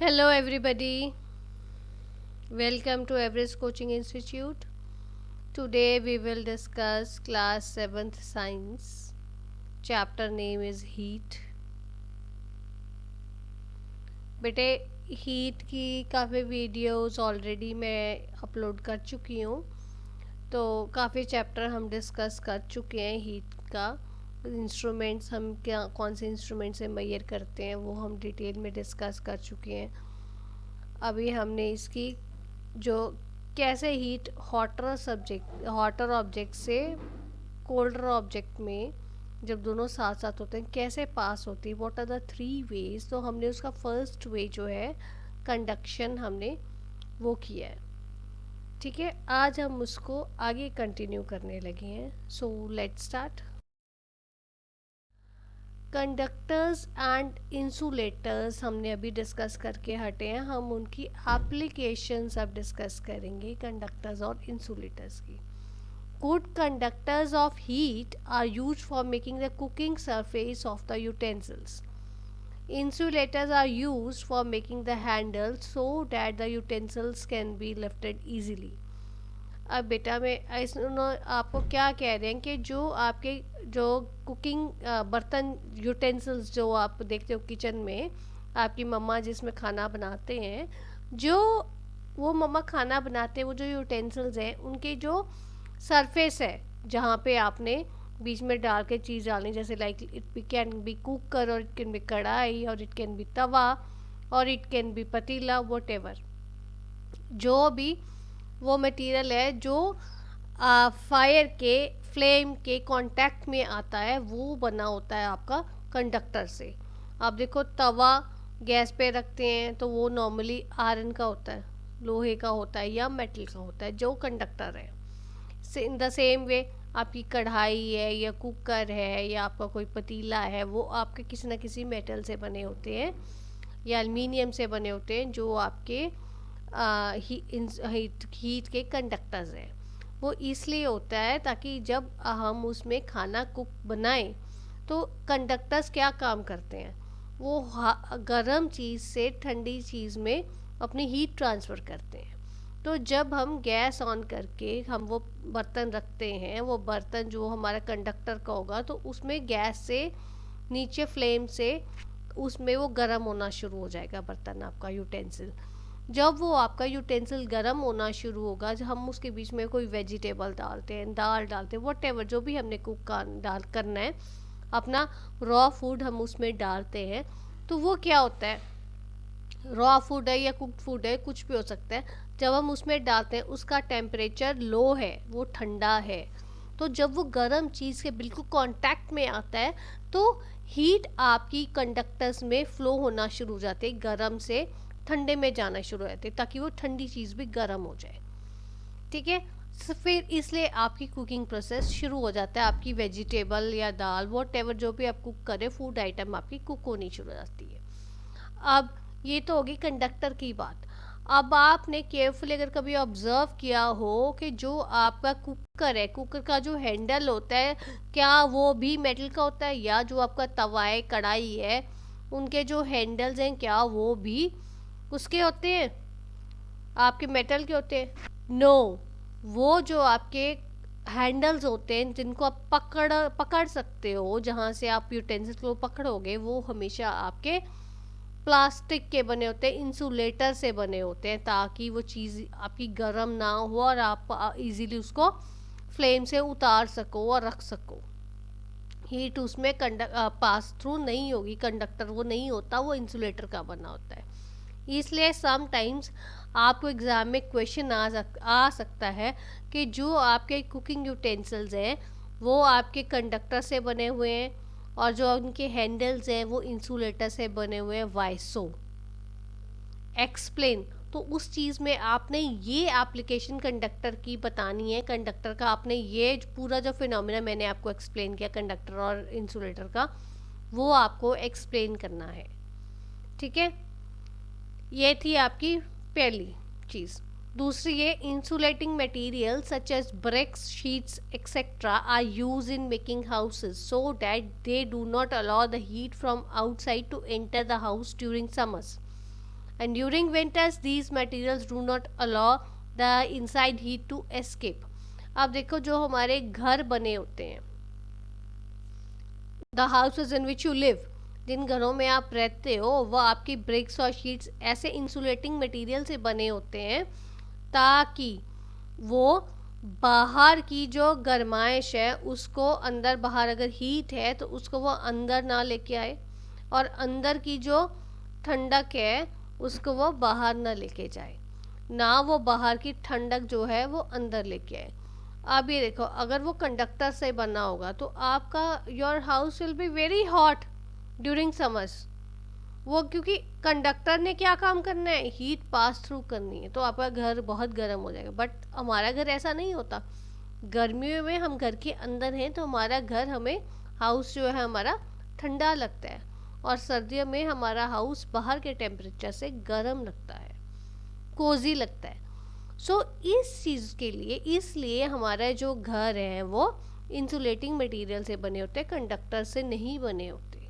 Hello, everybody. Welcome to Everest Coaching Institute. Today we will discuss class 7th science. Chapter name is heat. बेटे heat की काफ़ी videos already मैं upload कर चुकी हूँ, तो काफ़ी चैप्टर हम डिस्कस कर चुके हैं हीट का। इंस्ट्रूमेंट्स हम क्या कौन से इंस्ट्रूमेंट से मेजर करते हैं वो हम डिटेल में डिस्कस कर चुके हैं। अभी हमने इसकी जो कैसे हीट हॉटर ऑब्जेक्ट से कोल्डर ऑब्जेक्ट में जब दोनों साथ साथ होते हैं कैसे पास होती है, what are the three ways. तो हमने उसका फर्स्ट वे जो है कंडक्शन हमने वो किया है। ठीक है, आज हम उसको आगे कंटिन्यू करने लगे हैं। So let's start. Conductors and insulators हमने अभी डिस्कस करके हटे हैं, हम उनकी एप्लीकेशंस अब डिस्कस करेंगे कंडक्टर्स और इंसुलेटर्स की। Good conductors of heat are used for making the cooking surface of the utensils. Insulators are used for making the handle so that the utensils can be lifted easily. अब बेटा मैं आपको क्या कह रहे हैं कि जो आपके जो कुकिंग बर्तन यूटेंसिल्स जो आप देखते हो किचन में, आपकी मम्मा जिसमें खाना बनाते हैं, जो वो मम्मा खाना बनाते हैं वो जो यूटेंसिल्स हैं उनके जो सरफेस है जहाँ पे आपने बीच में डाल के चीज़ डालनी, जैसे like it can be cooker और इट कैन बी कढ़ाई और इट कैन बी तवा और इट कैन बी पतीला, वट एवर जो भी वो मटेरियल है जो फायर के फ्लेम के कांटेक्ट में आता है वो बना होता है आपका कंडक्टर से। आप देखो तवा गैस पे रखते हैं तो वो नॉर्मली आयरन का होता है, लोहे का होता है या मेटल का होता है जो कंडक्टर है। इन द सेम वे आपकी कढ़ाई है या कुकर है या आपका कोई पतीला है वो आपके किसी न किसी मेटल से बने होते हैं या एल्युमिनियम से बने होते हैं जो आपके हीट के कंडक्टर्स हैं। वो इसलिए होता है ताकि जब हम उसमें खाना कुक बनाएं तो कंडक्टर्स क्या काम करते हैं, वो गर्म चीज़ से ठंडी चीज़ में अपनी हीट ट्रांसफ़र करते हैं। तो जब हम गैस ऑन करके हम वो बर्तन रखते हैं, वो बर्तन जो हमारा कंडक्टर का होगा तो उसमें गैस से नीचे फ्लेम से उसमें वो गर्म होना शुरू हो जाएगा बर्तन आपका यूटेंसिल। जब वो आपका यूटेंसिल गर्म होना शुरू होगा, जब हम उसके बीच में कोई वेजिटेबल डालते हैं, दाल डालते हैं, वट एवर जो भी हमने कुक डाल करना है, अपना रॉ फूड हम उसमें डालते हैं, तो वो क्या होता है, रॉ फूड है या कुक्ड फूड है कुछ भी हो सकता है, जब हम उसमें डालते हैं उसका टेम्परेचर लो है, वो ठंडा है, तो जब वो गर्म चीज़ के बिल्कुल कांटेक्ट में आता है तो हीट आपकी कंडक्टर्स में फ़्लो होना शुरू हो जाती है, गर्म से ठंडे में जाना शुरू हो जाती है ताकि वो ठंडी चीज़ भी गर्म हो जाए। ठीक है, फिर इसलिए आपकी कुकिंग प्रोसेस शुरू हो जाता है, आपकी वेजिटेबल या दाल वॉट एवर जो भी आप कुक करें, फूड आइटम आपकी कुक होनी शुरू हो जाती है। अब ये तो होगी कंडक्टर की बात। अब आपने केयरफुली अगर कभी ऑब्जर्व किया हो कि जो आपका कुकर है, कुकर का जो हैंडल होता है क्या वो भी मेटल का होता है, या जो आपका तवा है कढ़ाई है उनके जो हैंडल्स हैं क्या वो भी उसके होते हैं, आपके मेटल के होते हैं? नो, वो जो आपके हैंडल्स होते हैं जिनको आप पकड़ सकते हो, जहाँ से आप यूटेंसिल को पकड़ोगे, वो हमेशा आपके प्लास्टिक के बने होते हैं, इंसुलेटर से बने होते हैं, ताकि वो चीज़ आपकी गर्म ना हो और आप इजीली उसको फ्लेम से उतार सको और रख सको। हीट उसमें पास थ्रू नहीं होगी, कंडक्टर वो नहीं होता, वो इंसुलेटर का बना होता है। इसलिए सम टाइम्स आपको एग्ज़ाम में क्वेश्चन आ सकता है कि जो आपके कुकिंग यूटेंसिल्स हैं वो आपके कंडक्टर से बने हुए हैं और जो उनके हैंडल्स हैं वो इंसुलेटर से बने हुए हैं, वाई सो एक्सप्लेन। तो उस चीज़ में आपने ये एप्लीकेशन कंडक्टर की बतानी है, कंडक्टर का आपने ये पूरा जो फिनोमिना मैंने आपको एक्सप्लेन किया कंडक्टर और इंसुलेटर का, वो आपको एक्सप्लेन करना है। ठीक है, ये थी आपकी पहली चीज़। दूसरी ये insulating material such as bricks, sheets etcetera are use in making houses so that they do not allow the heat from outside to enter the house during summers. and during winters these materials do not allow the inside heat to escape. अब देखो जो हमारे घर बने होते हैं, the houses in which you live, जिन घरों में आप रहते हो वो आपकी ब्रिक्स और शीट्स ऐसे इंसुलेटिंग मटेरियल से बने होते हैं ताकि वो बाहर की जो गर्माइश है उसको अंदर, बाहर अगर हीट है तो उसको वो अंदर ना लेके आए, और अंदर की जो ठंडक है उसको वो बाहर ना लेके जाए, ना वो बाहर की ठंडक जो है वो अंदर लेके आए। अब ये देखो, अगर वो कंडक्टर से बना होगा तो आपका your house will be very hot during summers. वो क्योंकि कंडक्टर ने क्या काम करना है, हीट पास थ्रू करनी है, तो आपका घर बहुत गर्म हो जाएगा। बट हमारा घर ऐसा नहीं होता। गर्मियों में हम घर के अंदर हैं तो हमारा घर, हमें हाउस जो है हमारा ठंडा लगता है, और सर्दियों में हमारा हाउस बाहर के टेम्परेचर से गर्म लगता है, कोजी लगता है। सो इस चीज़ के लिए, इसलिए हमारा जो घर है वो इंसुलेटिंग मटेरियल से बने होते हैं, कंडक्टर से नहीं बने होते।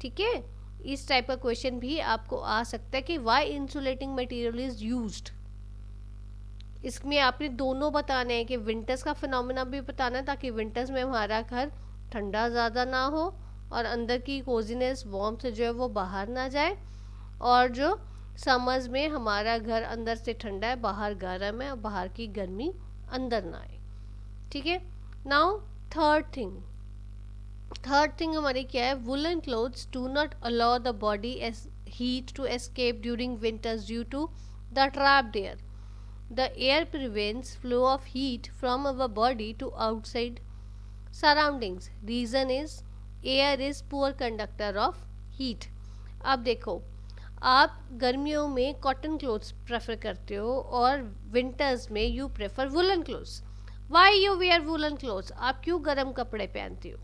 ठीक है, इस टाइप का क्वेश्चन भी आपको आ सकता है कि why insulating material is used. इसमें आपने दोनों बताने हैं कि विंटर्स का फिनोमेना भी बताना है ताकि विंटर्स में हमारा घर ठंडा ज़्यादा ना हो और अंदर की कोजीनेस वार्मथ जो है वो बाहर ना जाए, और जो समर्स में हमारा घर अंदर से ठंडा है, बाहर गर्म है, और बाहर की गर्मी अंदर ना आए। ठीक है, नाउ थर्ड थिंग हमारी क्या है, woollen clothes do not allow the body heat to escape during winters due to the trapped air. The air prevents flow of heat from our body to outside surroundings. Reason is air is poor conductor of heat. अब देखो, आप गर्मियों में cotton clothes prefer करते हो और winters में you prefer woollen clothes. Why you wear woollen clothes? आप क्यों गर्म कपड़े पहनते हो?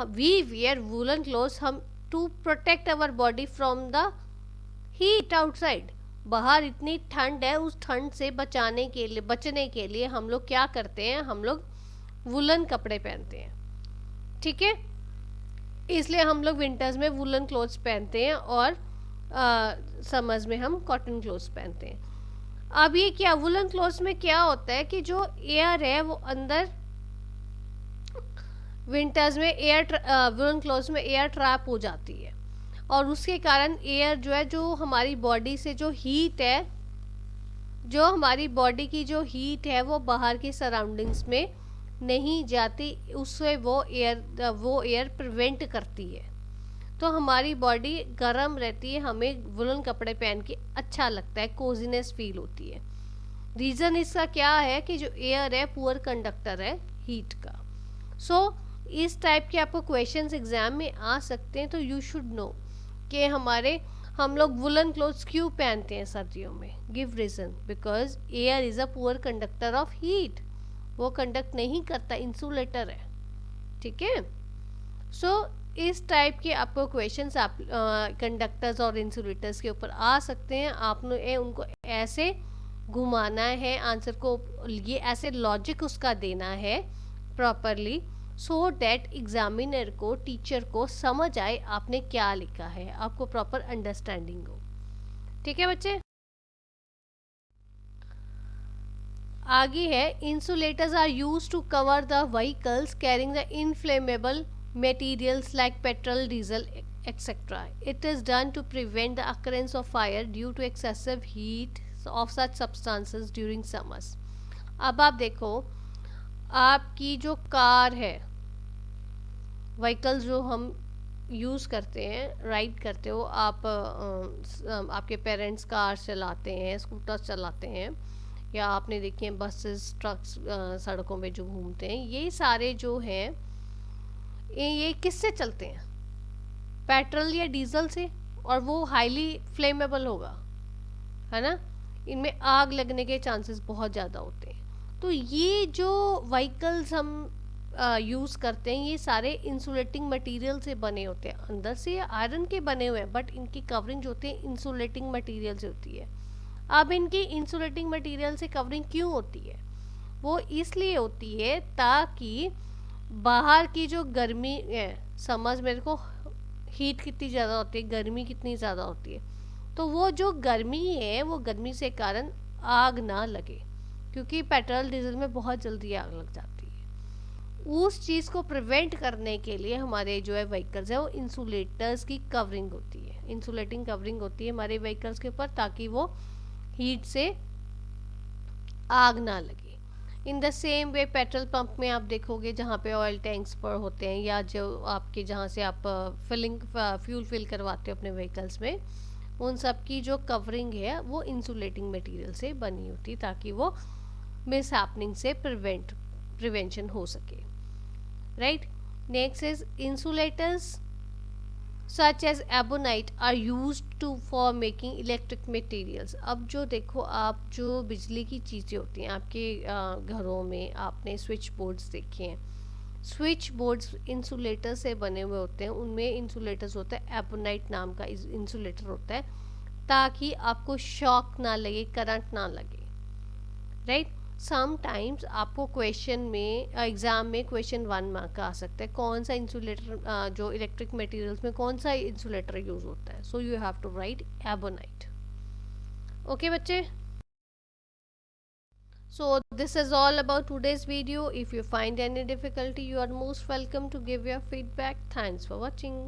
वी वेयर वुलन क्लोथ्स हम to protect our body from the heat outside. बाहर इतनी ठंड है, उस ठंड से बचने के लिए हम लोग क्या करते हैं, हम लोग वुलन कपड़े पहनते हैं। ठीक है, इसलिए हम लोग विंटर्स में वुलन क्लोथ्स पहनते हैं और समर्स में हम कॉटन क्लोथ्स पहनते हैं। अब ये क्या, वुलन क्लोथ्स में क्या होता है कि जो एयर है वो अंदर, विंटर्स में वुलन क्लोथ्स में एयर ट्रैप हो जाती है, और उसके कारण एयर जो है, जो हमारी बॉडी से जो हीट है, जो हमारी बॉडी की जो हीट है वो बाहर की सराउंडिंग्स में नहीं जाती, उससे वो एयर प्रिवेंट करती है, तो हमारी बॉडी गर्म रहती है, हमें वुलन कपड़े पहन के अच्छा लगता है, कोजीनेस फील होती है। रीज़न इसका क्या है कि जो एयर है पुअर कंडक्टर है हीट का। सो इस टाइप के आपको क्वेश्चंस एग्जाम में आ सकते हैं, तो यू शुड नो कि हम लोग वुलन क्लोथ्स क्यों पहनते हैं सर्दियों में। Give reason, because air is a poor conductor of heat, वो कंडक्ट नहीं करता, इंसुलेटर है। ठीक है, सो इस टाइप के आपको क्वेश्चंस आप कंडक्टर्स और इंसुलेटर्स के ऊपर आ सकते हैं। आपने उनको ऐसे घुमाना है, आंसर को ये ऐसे लॉजिक उसका देना है प्रॉपरली, सो दैट एग्जामिनर को, टीचर को समझ आए आपने क्या लिखा है, आपको प्रॉपर अंडरस्टैंडिंग हो। ठीक है बच्चे, आगे है, insulators are used to cover the vehicles carrying the inflammable materials like petrol, diesel, etc. It is done to prevent the occurrence of fire due to excessive heat of such substances during summers. अब आप देखो, आपकी जो car है, vehicles जो हम use करते हैं, राइड करते हो आप, आपके पेरेंट्स कार चलाते हैं, स्कूटर्स चलाते हैं, या आपने देखे हैं बसेस, ट्रक्स सड़कों में जो घूमते हैं, ये सारे जो हैं ये किससे चलते हैं? पेट्रोल या डीजल से, और वो हाईली फ्लेमेबल होगा, है ना, इनमें आग लगने के चांसेस बहुत ज़्यादा होते हैं। तो ये जो व्हीकल्स हम यूज़ करते हैं, ये सारे इंसुलेटिंग मटेरियल से बने होते हैं, अंदर से आयरन के बने हुए हैं, बट इनकी कवरिंग जो होती है इंसुलेटिंग मटेरियल से होती है। अब इनकी इंसुलेटिंग मटेरियल से कवरिंग क्यों होती है? वो इसलिए होती है ताकि बाहर की जो गर्मी है, समझ मेरे को हीट कितनी ज़्यादा होती है, गर्मी कितनी ज़्यादा होती है, तो वो जो गर्मी है वो गर्मी से कारण आग ना लगे, क्योंकि पेट्रोल डीजल में बहुत जल्दी आग लग जाती है। उस चीज़ को प्रिवेंट करने के लिए हमारे जो है व्हीकल्स है वो इंसुलेटर्स की कवरिंग होती है, इंसुलेटिंग कवरिंग होती है हमारे व्हीकल्स के ऊपर, ताकि वो हीट से आग ना लगे। In the same way petrol pump में आप देखोगे जहाँ पे ऑयल टैंक्स पर होते हैं, या जो आपके जहाँ से आप फ्यूल फिल करवाते हो अपने व्हीकल्स में, उन सब की जो कवरिंग है वो इंसुलेटिंग मटेरियल से बनी होती है, ताकि वो मिस हैपनिंग से प्रिवेंशन हो सके, right. Next is insulators such as ebonite are use to for making electric materials. अब जो देखो, आप जो बिजली की चीज़ें होती हैं आपके घरों में, आपने स्विच बोर्ड्स देखे हैं, स्विच बोर्ड्स इंसुलेटर से बने हुए होते हैं, उनमें इंसुलेटर्स होता है, एबोनाइट नाम का इंसुलेटर होता है, ताकि आपको शॉक ना लगे, करंट ना लगे, राइट। समटाइम्स आपको क्वेश्चन में एग्ज़ाम में क्वेश्चन 1 मार्क का आ सकता है, कौन सा इंसुलेटर जो इलेक्ट्रिक मटेरियल्स में कौन सा इंसुलेटर यूज़ होता है, so you have to write ebonite. Okay बच्चे, so this is all about today's video. If you find any difficulty, you are most welcome to give your feedback. Thanks for watching.